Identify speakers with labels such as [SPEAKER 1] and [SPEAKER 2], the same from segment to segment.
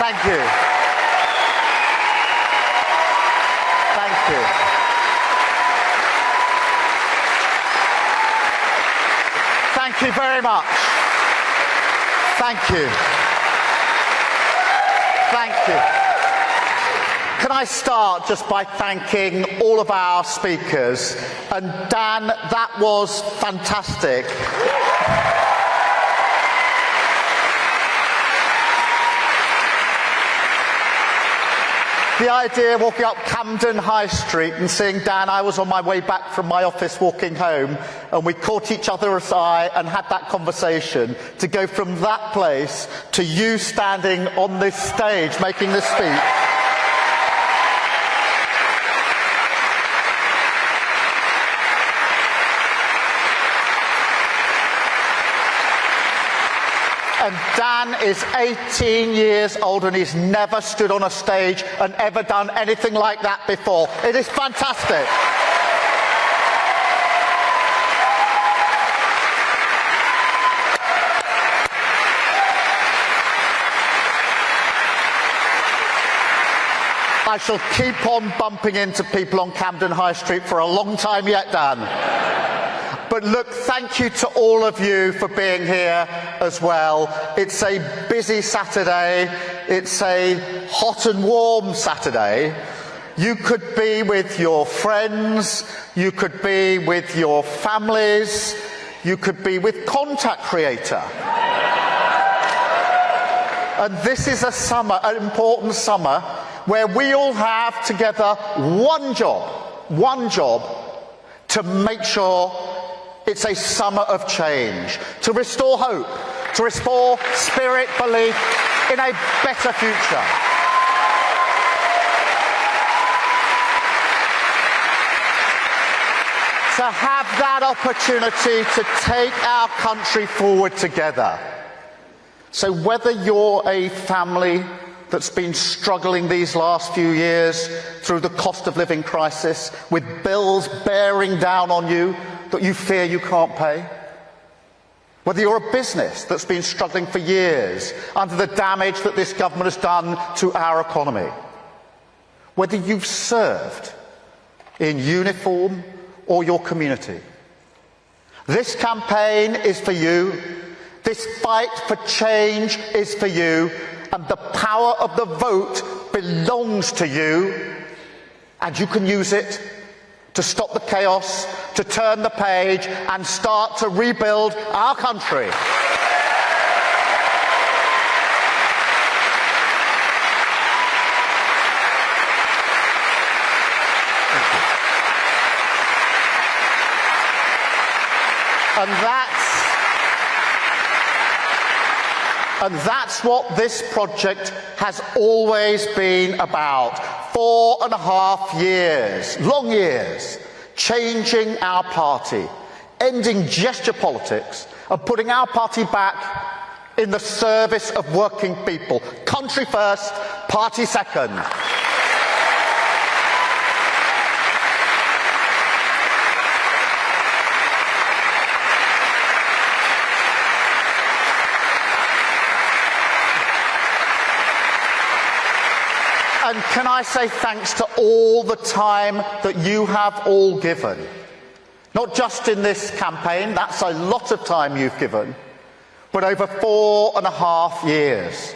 [SPEAKER 1] Thank you. Thank you. Thank you very much. Thank you. Thank you. Can I start just by thanking all of our speakers? And Dan, that was fantastic. The idea of walking up Camden High Street and seeing Dan, I was on my way back from my office walking home, and we caught each other's eye and had that conversation, to go from that place to you standing on this stage making this speech. And Dan is 18 years old and he's never stood on a stage and ever done anything like that before. It is fantastic. I shall keep on bumping into people on Camden High Street for a long time yet, Dan. But look, thank you to all of you for being here as well. It's a busy Saturday. It's a hot and warm Saturday. You could be with your friends. You could be with your families. You could be with Contact Creator. And this is a summer, an important summer, where we all have together one job to make sure it's a summer of change, to restore hope, to restore spirit, belief in a better future. To have that opportunity to take our country forward together. So whether you're a family that's been struggling these last few years through the cost of living crisis, with bills bearing down on you that you fear you can't pay, whether you're a business that's been struggling for years under the damage that this government has done to our economy, whether you've served in uniform or your community, this campaign is for you. This fight for change is for you, and the power of the vote belongs to you, and you can use it to stop the chaos, to turn the page and start to rebuild our country. And that's what this project has always been about. 4.5 years, long years, changing our party, ending gesture politics and putting our party back in the service of working people. Country first, party second. And can I say thanks to all the time that you have all given. Not just in this campaign, that's a lot of time you've given, but over 4.5 years.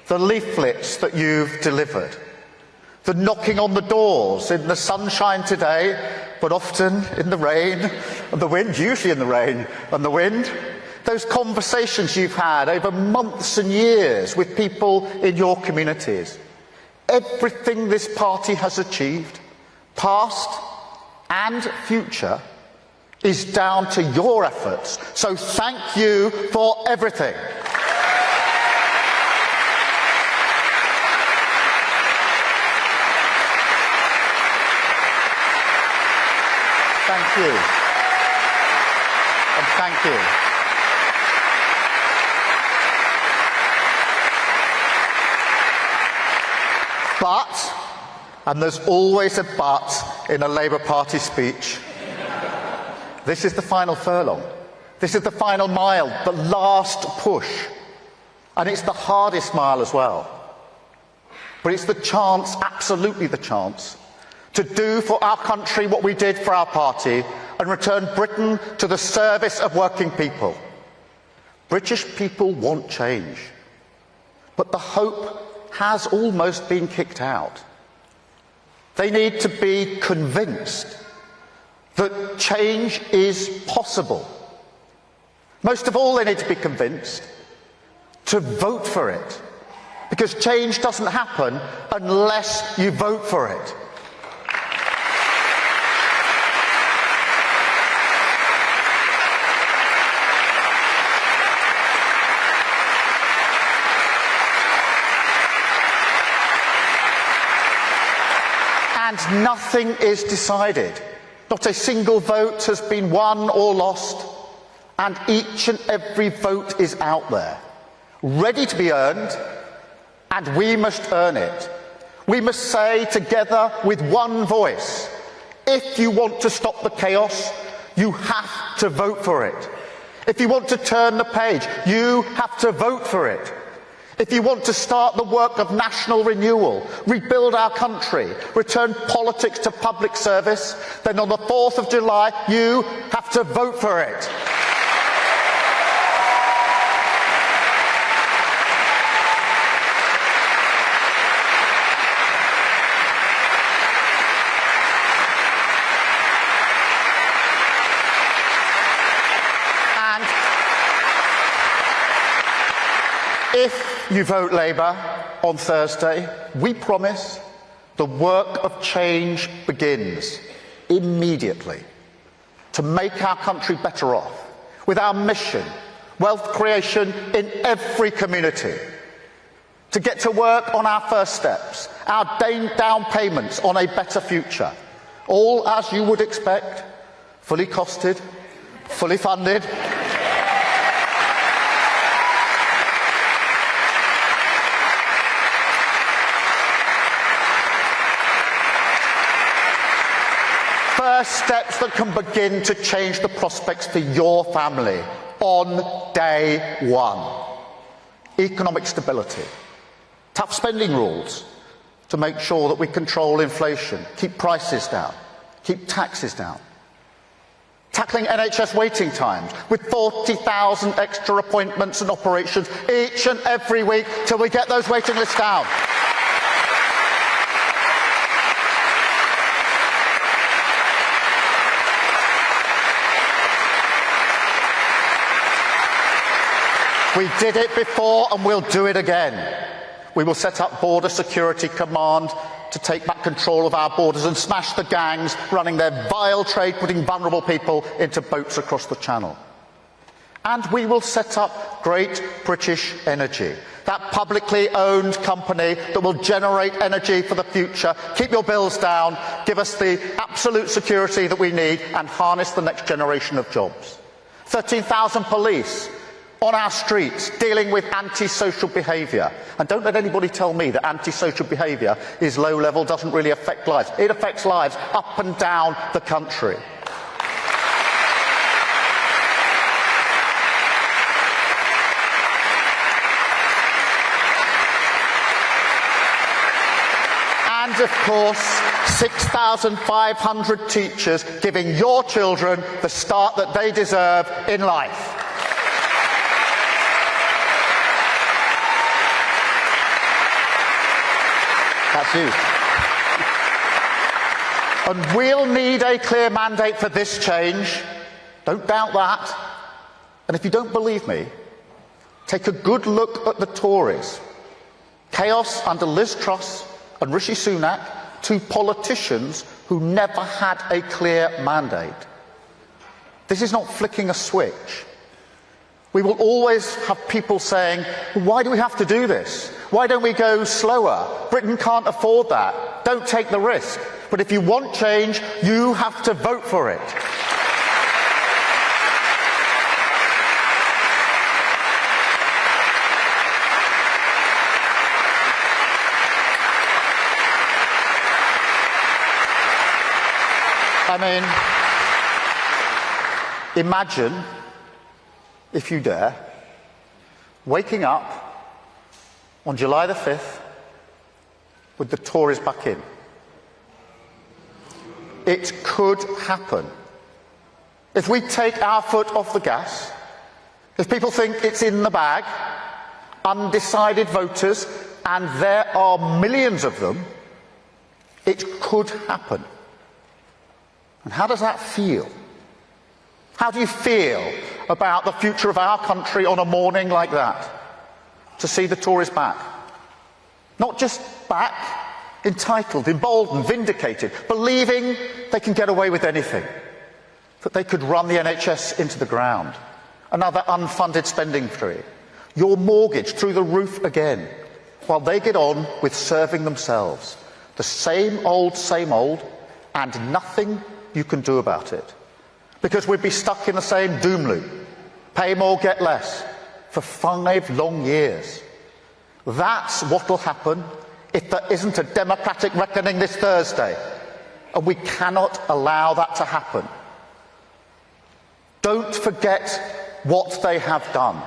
[SPEAKER 1] The leaflets that you've delivered, the knocking on the doors in the sunshine today, but often in the rain and the wind, usually in the rain and the wind. Those conversations you've had over months and years with people in your communities. Everything this party has achieved, past and future, is down to your efforts. So thank you for everything. Thank you. And thank you. But, and there's always a but in a Labour Party speech, this is the final furlong. This is the final mile, the last push. And it's the hardest mile as well. but it's the chance, absolutely the chance, to do for our country what we did for our party and return Britain to the service of working people. British people want change, but the hope has almost been kicked out. They need to be convinced that change is possible. Most of all, they need to be convinced to vote for it, because change doesn't happen unless you vote for it. And nothing is decided. Not a single vote has been won or lost, and each and every vote is out there, ready to be earned, and we must earn it. We must say together with one voice, if you want to stop the chaos, you have to vote for it. If you want to turn the page, you have to vote for it. If you want to start the work of national renewal, rebuild our country, return politics to public service, then on the 4th of July, you have to vote for it. If you vote Labour on Thursday, we promise the work of change begins immediately to make our country better off, with our mission, wealth creation in every community, to get to work on our first steps, our down payments on a better future, all as you would expect, fully costed, fully funded, first steps that can begin to change the prospects for your family on day one. Economic stability, tough spending rules to make sure that we control inflation, keep prices down, keep taxes down. Tackling NHS waiting times with 40,000 extra appointments and operations each and every week till we get those waiting lists down. We did it before and we'll do it again. We will set up Border Security Command to take back control of our borders and smash the gangs running their vile trade, putting vulnerable people into boats across the Channel. And we will set up Great British Energy, that publicly owned company that will generate energy for the future, keep your bills down, give us the absolute security that we need and harness the next generation of jobs. 13,000 police on our streets dealing with antisocial behaviour. And don't let anybody tell me that antisocial behaviour is low level, doesn't really affect lives. It affects lives up and down the country. And of course, 6,500 teachers giving your children the start that they deserve in life. That's you. And we'll need a clear mandate for this change. Don't doubt that. And if you don't believe me, take a good look at the Tories. Chaos under Liz Truss and Rishi Sunak, two politicians who never had a clear mandate. This is not flicking a switch. We will always have people saying, why do we have to do this? Why don't we go slower? Britain can't afford that. Don't take the risk. But if you want change, you have to vote for it. I mean, imagine, if you dare, waking up on July the 5th with the Tories back in. It could happen. If we take our foot off the gas, if people think it's in the bag, undecided voters, and there are millions of them, it could happen. And how does that feel? How do you feel about the future of our country on a morning like that? To see the Tories back. Not just back, entitled, emboldened, vindicated, believing they can get away with anything. That they could run the NHS into the ground. Another unfunded spending spree. Your mortgage through the roof again. While they get on with serving themselves. The same old, and nothing you can do about it. Because we'd be stuck in the same doom loop. Pay more, get less. For 5 long years. That's what will happen if there isn't a democratic reckoning this Thursday. And we cannot allow that to happen. Don't forget what they have done.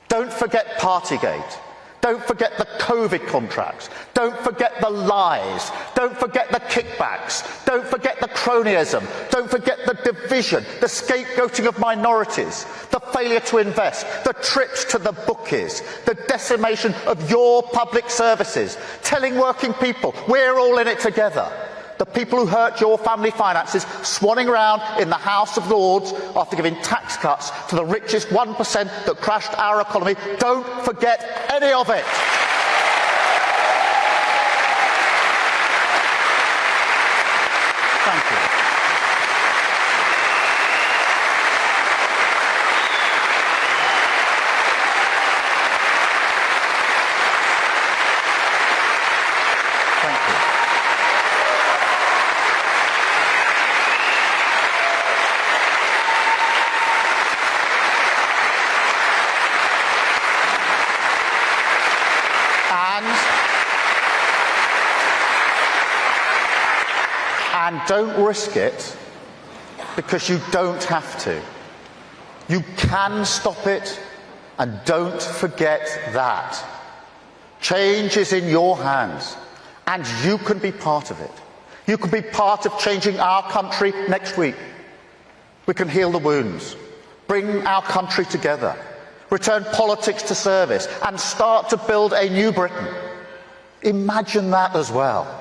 [SPEAKER 1] Don't forget Partygate. Don't forget the COVID contracts. Don't forget the lies. Don't forget the kickbacks. Don't forget the cronyism. Don't forget the division, the scapegoating of minorities, the failure to invest, the trips to the bookies, the decimation of your public services, telling working people we're all in it together. The people who hurt your family finances swanning around in the House of Lords after giving tax cuts to the richest 1% that crashed our economy. Don't forget any of it. Thank you. And don't risk it because you don't have to. You can stop it, and don't forget that. Change is in your hands, and you can be part of it. You can be part of changing our country next week. We can heal the wounds, bring our country together, return politics to service, and start to build a new Britain. Imagine that as well.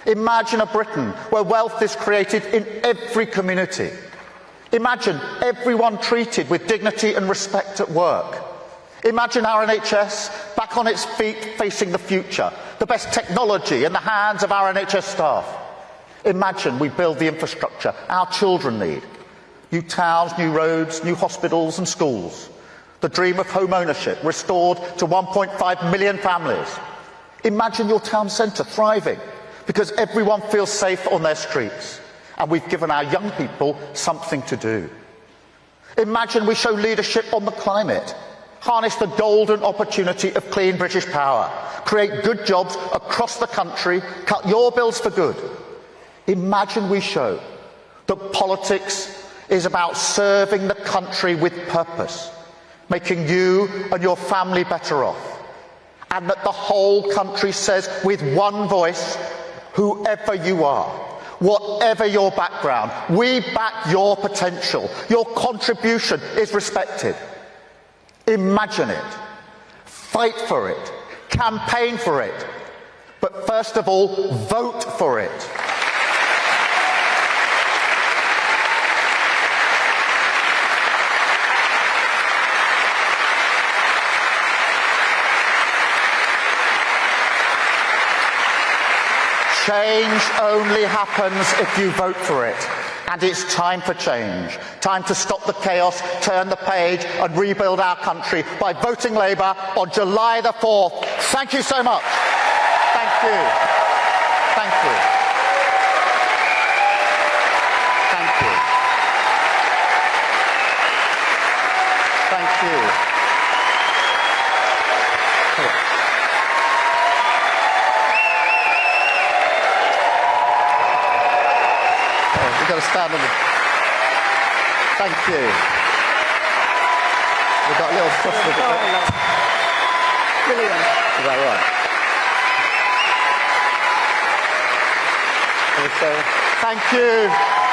[SPEAKER 1] Imagine a Britain where wealth is created in every community. Imagine everyone treated with dignity and respect at work. Imagine our NHS back on its feet facing the future, the best technology in the hands of our NHS staff. Imagine we build the infrastructure our children need. New towns, new roads, new hospitals and schools. The dream of home ownership restored to 1.5 million families. Imagine your town centre thriving, because everyone feels safe on their streets, and we've given our young people something to do. Imagine we show leadership on the climate, harness the golden opportunity of clean British power, create good jobs across the country, cut your bills for good. Imagine we show that politics is about serving the country with purpose, making you and your family better off, and that the whole country says with one voice, whoever you are, whatever your background, we back your potential. Your contribution is respected. Imagine it. Fight for it. Campaign for it. But first of all, vote for it. Change only happens if you vote for it. And it's time for change. Time to stop the chaos, turn the page and rebuild our country by voting Labour on July the 4th. Thank you so much. Thank you. Thank you. Thank you. Thank you. We've got to stand on the... Thank you. We've got a little fuss with it. Brilliant. Is that right? Thank you.